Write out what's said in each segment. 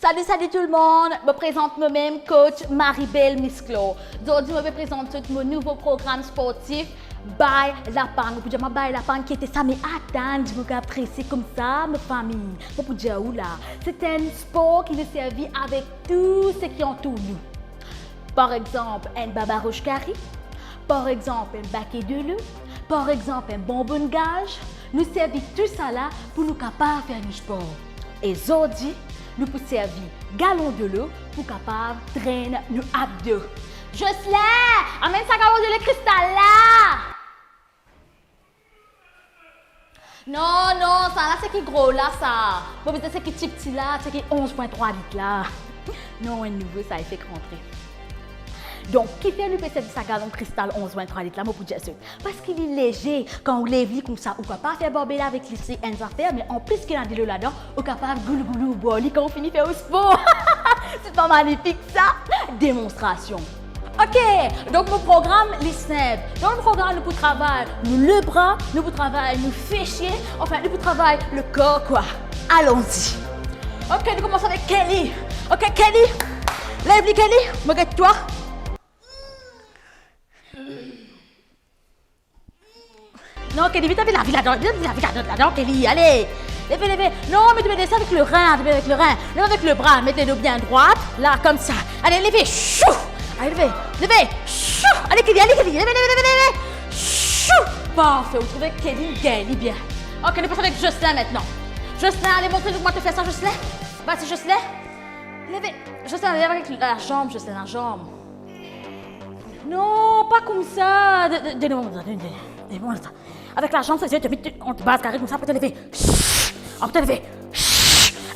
Salut, salut tout le monde. Je me présente moi-même, coach Maribel Misclo. Aujourd'hui, je me présente tout mon nouveau programme sportif, By Lapang. Je peux dire By Lapang qui était ça, mais attends, je me apprécier comme ça, ma famille. Je peux dire où là? C'est un sport qui nous servit avec tout ce qui entoure nous. Par exemple, un baba rouge curry. Par exemple, un baquet de loup. Par exemple, un bonbon de gage. Nous servons tout ça là pour nous capables de faire du sport. Et aujourd'hui, nous pouvons servir galon de l'eau pour capable traîner nos abdos. Jocelyn, amène ça galon de le cristal là. Non, non, ça là c'est qui gros là ça. Bon, peut-être c'est qui petit là, c'est qui 11,3 litres là. Non, un nouveau ça a fait rentrer. Donc, qui fait le PC de sa galon cristal 11,3 litres là, moi pour dire ça. Parce qu'il est léger, quand on lève comme ça, on ne peut pas faire barber avec les affaires, mais en plus qu'il y a de l'eau là-dedans, on est capable de goulou boire quand on finit de faire au sport. C'est pas magnifique ça? Démonstration. Ok, donc mon programme, les simple. Dans le programme, nous pouvons travailler le bras, nous pouvons travailler le fessier, enfin, nous pouvons travailler le corps, quoi. Allons-y. Ok, nous commençons avec Kelly. Ok, Kelly, lève-les Kelly, regarde-toi. Non, Kelly, vite, la vie là-dedans, Kelly, allez. Levez. Non, mais tu mets ça avec le rein, Lève avec le bras, mettez-le bien à droite, là, comme ça. Allez, levez, chou. Allez, levez, chou. Allez, Kelly, levez. Chou. Parfait, vous trouvez Kelly, bien. Ok, nous passons avec Jocelyn maintenant. Jocelyn, allez, montrez-nous comment tu fais ça, Jocelyn. Vas-y, Jocelyn. Levez. Jocelyn, lève avec la jambe, Jocelyn, la jambe. Non, pas comme ça. Donne-moi ça. Avec la jambe, c'est tu mets en base carré comme ça, après te lever. Après te lever.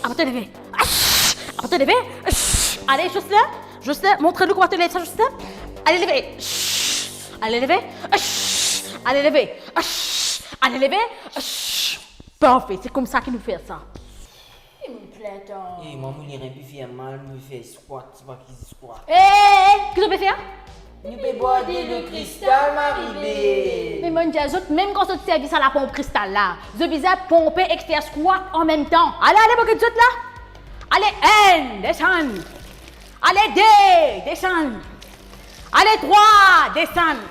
Après te lever. Après te lever. Allez, Jocelyn, montre-nous comment te lever ça, Jocelyn. Allez, lever. Allez, lever. Allez, lever. Parfait, c'est comme ça qu'il nous fait ça. Il me plaît, tant. Et moi, je n'irai plus faire mal, je fais squat, c'est pas qui squat. Qu'est-ce que tu peux faire? Nous pouvons boire le cristal, Maribel. Mais mon Dieu, même quand tu servis à la pompe cristal là, je visais pomper et faire squat en même temps. Allez, pour que tu là. Allez, 1, descendre. Allez, 2, descendre. Allez, 3, descendre.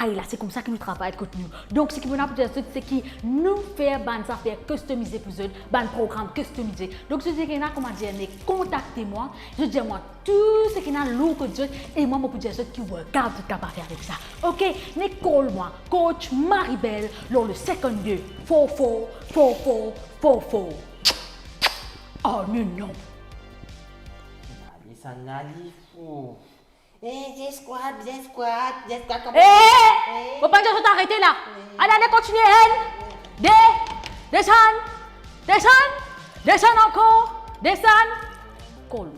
Allez, là, c'est comme ça que nous travaillons contre nous. Donc, ce qui nous a pour c'est qui nous fait des affaires customisées pour eux, des programmes customisés. Donc, je dis que comment dire, contactez-moi, je dis moi tout ce qui est lourd que Dieu et moi, je peux dire qui workout tout capable faire avec ça. Ok, call-moi, coach Maribel, dans le 52 44 Oh non. Allez, ça n'allait fou. J'ai squat comme Faut pas dire que t'arrêter là. Allez, continuez, elle. Descends encore. Descends. Cool.